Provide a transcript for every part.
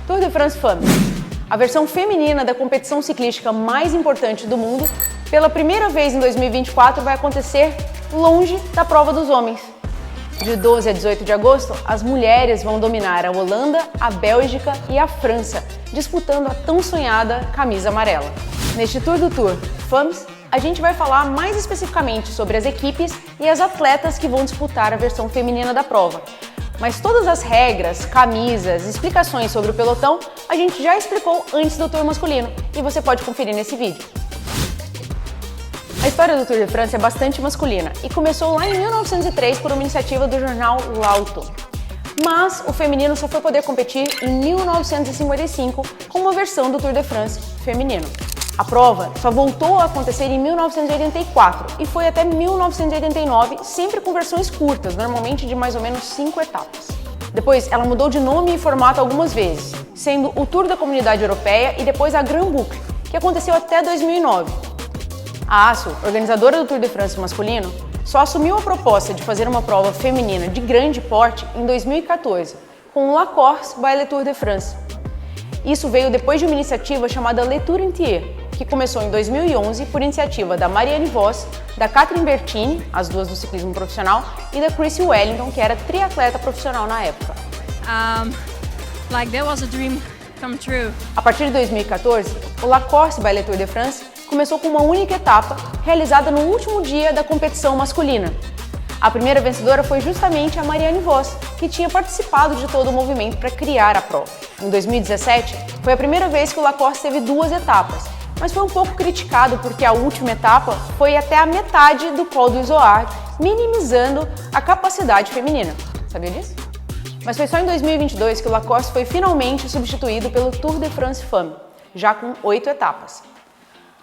Tour de France Femmes, a versão feminina da competição ciclística mais importante do mundo, pela primeira vez em 2024 vai acontecer longe da prova dos homens. De 12 a 18 de agosto, as mulheres vão dominar a Holanda, a Bélgica e a França, disputando a tão sonhada camisa amarela. Neste Tour do Tour Femmes, a gente vai falar mais especificamente sobre as equipes e as atletas que vão disputar a versão feminina da prova. Mas todas as regras, camisas, explicações sobre o pelotão, a gente já explicou antes do Tour masculino e você pode conferir nesse vídeo. A história do Tour de France é bastante masculina e começou lá em 1903 por uma iniciativa do jornal L'Auto. Mas o feminino só foi poder competir em 1955 com uma versão do Tour de France feminino. A prova só voltou a acontecer em 1984 e foi até 1989, sempre com versões curtas, normalmente de mais ou menos 5 etapas. Depois, ela mudou de nome e formato algumas vezes, sendo o Tour da Comunidade Europeia e depois a Grand Boucle, que aconteceu até 2009. A ASO, organizadora do Tour de France masculino, só assumiu a proposta de fazer uma prova feminina de grande porte em 2014, com o La Course by Le Tour de France. Isso veio depois de uma iniciativa chamada Le Tour Entier, que começou em 2011 por iniciativa da Marianne Vos, da Catherine Bertini, as duas do ciclismo profissional, e da Chrissy Wellington, que era triatleta profissional na época. Like that was a dream come true. A partir de 2014, o La Course by Le Tour de France começou com uma única etapa, realizada no último dia da competição masculina. A primeira vencedora foi justamente a Marianne Vos, que tinha participado de todo o movimento para criar a prova. Em 2017, foi a primeira vez que o La Course teve 2 etapas, mas foi um pouco criticado porque a última etapa foi até a metade do Col du Izoard, minimizando a capacidade feminina. Sabia disso? Mas foi só em 2022 que o La Course foi finalmente substituído pelo Tour de France Femmes, já com 8 etapas.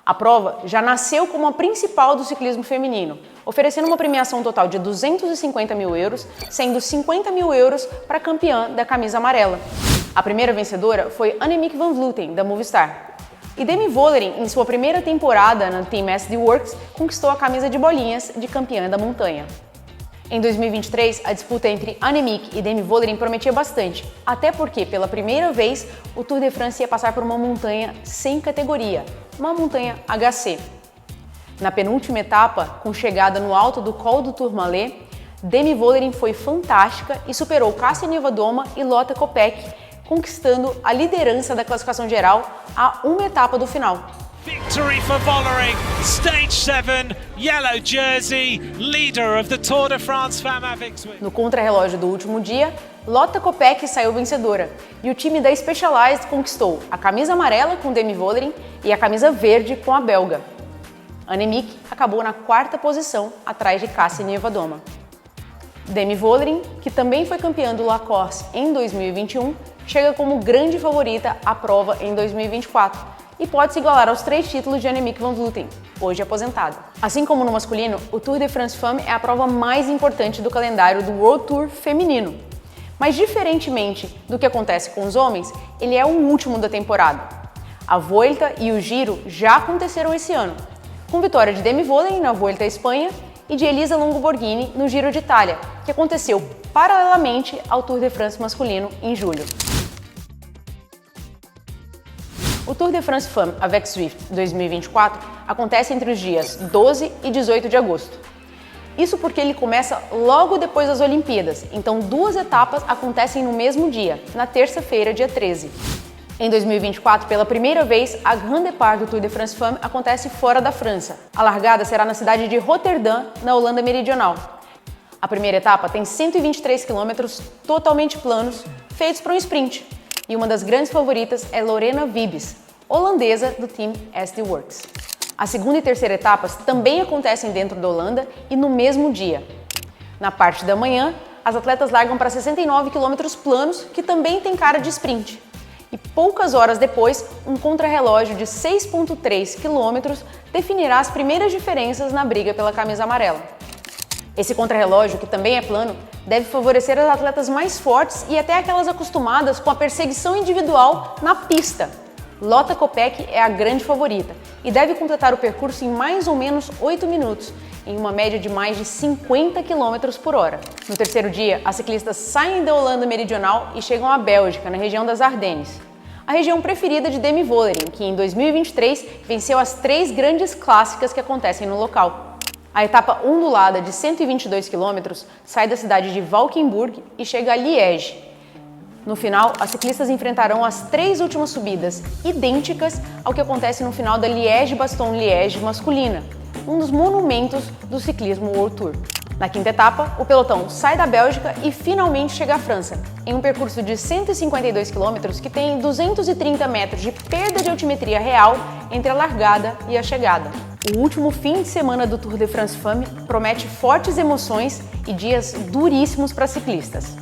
A prova já nasceu como a principal do ciclismo feminino, oferecendo uma premiação total de 250 mil euros, sendo 50 mil euros para a campeã da camisa amarela. A primeira vencedora foi Annemiek van Vleuten, da Movistar. E Demi Vollering, em sua primeira temporada na Team SD Works, conquistou a camisa de bolinhas de campeã da montanha. Em 2023, a disputa entre Annemiek e Demi Vollering prometia bastante, até porque, pela primeira vez, o Tour de France ia passar por uma montanha sem categoria, uma montanha HC. Na penúltima etapa, com chegada no alto do Col du Tourmalet, Demi Vollering foi fantástica e superou Kasia Niewiadoma e Lotte Kopeck, conquistando a liderança da classificação geral a uma etapa do final. Victory for Vollering, Stage 7, yellow jersey, leader of the Tour de France Femmes avec. No contrarrelógio do último dia, Lotte Kopeck saiu vencedora e o time da Specialized conquistou a camisa amarela com Demi Vollering e a camisa verde com a belga. Annemiek acabou na 4ª posição, atrás de Kasia Niewiadoma. Demi Vollering, que também foi campeã do La Course em 2021, chega como grande favorita à prova em 2024 e pode se igualar aos 3 títulos de Annemiek van Vleuten, hoje aposentada. Assim como no masculino, o Tour de France Femmes é a prova mais importante do calendário do World Tour feminino. Mas diferentemente do que acontece com os homens, ele é o último da temporada. A Vuelta e o Giro já aconteceram esse ano, com vitória de Demi Vollering na Vuelta à Espanha e de Elisa Longo Borghini no Giro de Itália, que aconteceu paralelamente ao Tour de France masculino em julho. O Tour de France Femmes avec Zwift 2024 acontece entre os dias 12 e 18 de agosto. Isso porque ele começa logo depois das Olimpíadas, então 2 etapas acontecem no mesmo dia, na terça-feira, dia 13. Em 2024, pela primeira vez, a Grande Départ do Tour de France Femmes acontece fora da França. A largada será na cidade de Roterdã, na Holanda Meridional. A primeira etapa tem 123 quilômetros totalmente planos, feitos para um sprint. E uma das grandes favoritas é Lorena Wiebes, holandesa do Team SD Works. A segunda e terceira etapas também acontecem dentro da Holanda e no mesmo dia. Na parte da manhã, as atletas largam para 69 quilômetros planos, que também tem cara de sprint. E poucas horas depois, um contrarrelógio de 6,3 quilômetros definirá as primeiras diferenças na briga pela camisa amarela. Esse contrarrelógio, que também é plano, deve favorecer as atletas mais fortes e até aquelas acostumadas com a perseguição individual na pista. Lotte Kopeck é a grande favorita e deve completar o percurso em mais ou menos 8 minutos, em uma média de mais de 50 km por hora. No terceiro dia, as ciclistas saem da Holanda Meridional e chegam à Bélgica, na região das Ardennes. a região preferida de Demi Vollering, que em 2023 venceu as 3 grandes clássicas que acontecem no local. A etapa ondulada de 122 km sai da cidade de Valkenburg e chega a Liège. No final, as ciclistas enfrentarão as 3 últimas subidas, idênticas ao que acontece no final da Liège-Bastogne-Liège masculina, um dos monumentos do ciclismo World Tour. Na quinta etapa, o pelotão sai da Bélgica e finalmente chega à França, em um percurso de 152 km que tem 230 metros de perda de altimetria real entre a largada e a chegada. O último fim de semana do Tour de France Femmes promete fortes emoções e dias duríssimos para ciclistas.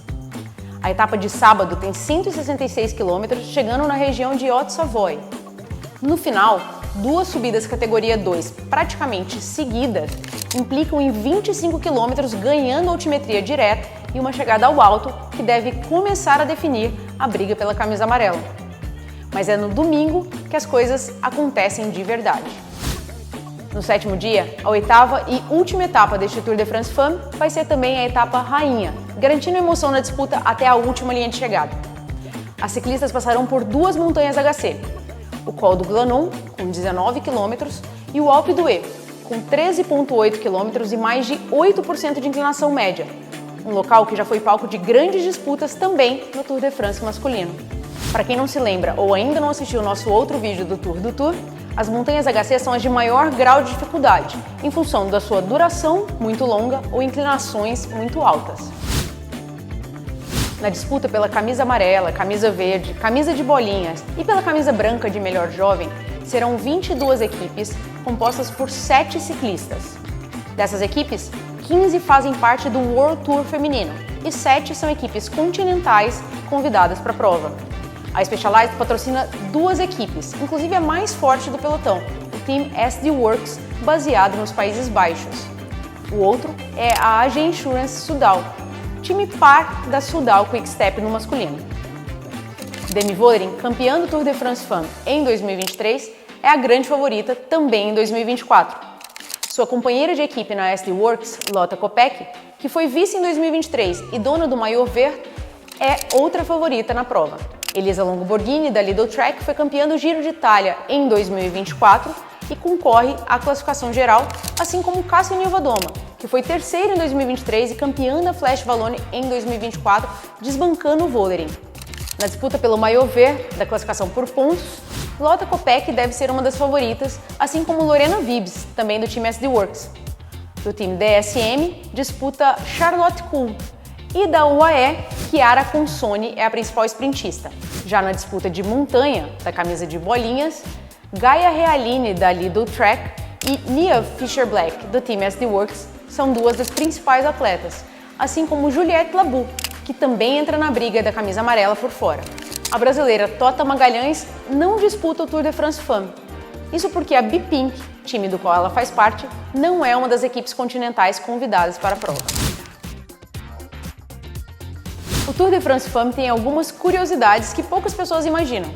A etapa de sábado tem 166 km, chegando na região de Haute-Savoie. No final, 2 subidas categoria 2 praticamente seguidas implicam em 25 km ganhando altimetria direta e uma chegada ao alto que deve começar a definir a briga pela camisa amarela. Mas é no domingo que as coisas acontecem de verdade. No 7º dia, a 8ª e última etapa deste Tour de France Femmes vai ser também a etapa rainha, garantindo emoção na disputa até a última linha de chegada. As ciclistas passarão por 2 montanhas HC, o Col du Glanon, com 19 km, e o Alpe d'Huez, com 13,8 km e mais de 8% de inclinação média, um local que já foi palco de grandes disputas também no Tour de France masculino. Para quem não se lembra ou ainda não assistiu o nosso outro vídeo do Tour, as montanhas HC são as de maior grau de dificuldade, em função da sua duração muito longa ou inclinações muito altas. Na disputa pela camisa amarela, camisa verde, camisa de bolinhas e pela camisa branca de melhor jovem, serão 22 equipes compostas por 7 ciclistas. Dessas equipes, 15 fazem parte do World Tour feminino e 7 são equipes continentais convidadas para a prova. A Specialized patrocina 2 equipes, inclusive a mais forte do pelotão, o Team SD Works, baseado nos Países Baixos. O outro é a AG Insurance Soudal, time par da Soudal Quick-Step no masculino. Demi Vollering, campeã do Tour de France Femmes em 2023, é a grande favorita também em 2024. Sua companheira de equipe na SD Works, Lotte Kopecky, que foi vice em 2023 e dona do maillot vert, é outra favorita na prova. Elisa Longo-Borghini, da Lidl Trek, foi campeã do Giro de Itália em 2024 e concorre à classificação geral, assim como Kasia Niewiadoma, que foi terceira em 2023 e campeã da Flash Wallonne em 2024, desbancando o Vollering. Na disputa pelo maillot vert da classificação por pontos, Lotte Kopecky deve ser uma das favoritas, assim como Lorena Wibbs, também do time SD Works. Do time DSM, disputa Charlotte Kool, e da UAE, Chiara Consoni é a principal sprintista. Já na disputa de montanha, da camisa de bolinhas, Gaia Realini, da Lidl Trek, e Nia Fischer-Black, do time SD Works, são 2 das principais atletas, assim como Juliette Labou, que também entra na briga da camisa amarela por fora. A brasileira Tota Magalhães não disputa o Tour de France Femmes. Isso porque a B-Pink, time do qual ela faz parte, não é uma das equipes continentais convidadas para a prova. O Tour de France Femmes tem algumas curiosidades que poucas pessoas imaginam.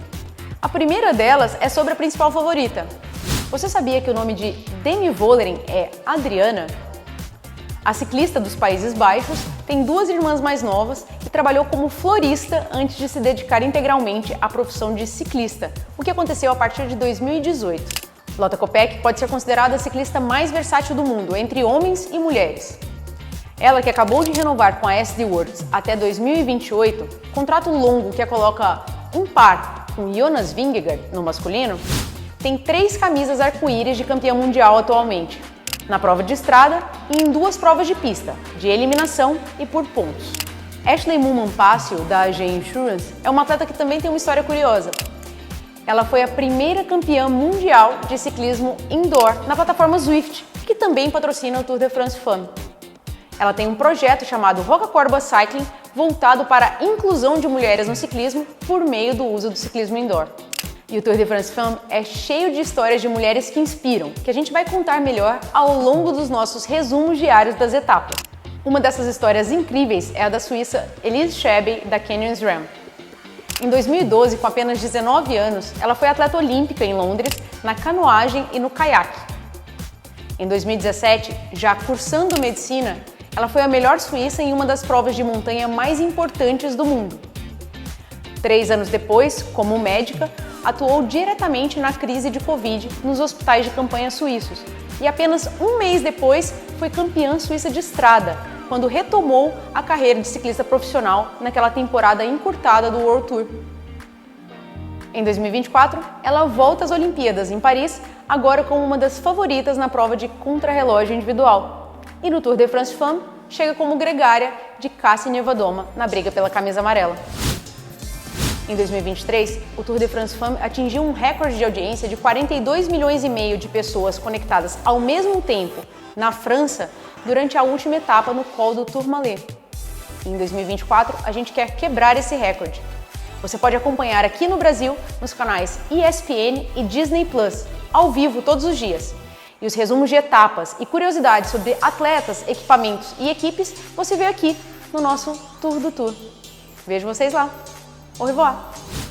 A primeira delas é sobre a principal favorita. Você sabia que o nome de Demi Vollering é Adriana? A ciclista dos Países Baixos tem 2 irmãs mais novas e trabalhou como florista antes de se dedicar integralmente à profissão de ciclista, o que aconteceu a partir de 2018. Lotte Kopecky pode ser considerada a ciclista mais versátil do mundo, entre homens e mulheres. Ela, que acabou de renovar com a SD Works até 2028, contrato longo que a coloca em par com Jonas Vingegaard no masculino, tem 3 camisas arco-íris de campeã mundial atualmente, na prova de estrada e em 2 provas de pista, de eliminação e por pontos. Ashley Moolman-Pasio, da AG Insurance, é uma atleta que também tem uma história curiosa. Ela foi a primeira campeã mundial de ciclismo indoor na plataforma Zwift, que também patrocina o Tour de France Femmes. Ela tem um projeto chamado Roca Corba Cycling, voltado para a inclusão de mulheres no ciclismo por meio do uso do ciclismo indoor. E o Tour de France Femmes é cheio de histórias de mulheres que inspiram, que a gente vai contar melhor ao longo dos nossos resumos diários das etapas. Uma dessas histórias incríveis é a da suíça Elise Chebey, da Canyon SRAM. Em 2012, com apenas 19 anos, ela foi atleta olímpica em Londres, na canoagem e no caiaque. Em 2017, já cursando medicina, ela foi a melhor suíça em uma das provas de montanha mais importantes do mundo. 3 anos depois, como médica, atuou diretamente na crise de Covid nos hospitais de campanha suíços. E apenas um mês depois, foi campeã suíça de estrada, quando retomou a carreira de ciclista profissional naquela temporada encurtada do World Tour. Em 2024, ela volta às Olimpíadas em Paris, agora como uma das favoritas na prova de contrarrelógio individual. E no Tour de France Femmes, chega como gregária de Cassie Nevadoma na briga pela camisa amarela. Em 2023, o Tour de France Femmes atingiu um recorde de audiência de 42 milhões e meio de pessoas conectadas ao mesmo tempo na França durante a última etapa no Col do Tourmalet. Em 2024, a gente quer quebrar esse recorde. Você pode acompanhar aqui no Brasil nos canais ESPN e Disney+, ao vivo todos os dias. E os resumos de etapas e curiosidades sobre atletas, equipamentos e equipes você vê aqui no nosso Tour do Tour. Vejo vocês lá. Au revoir!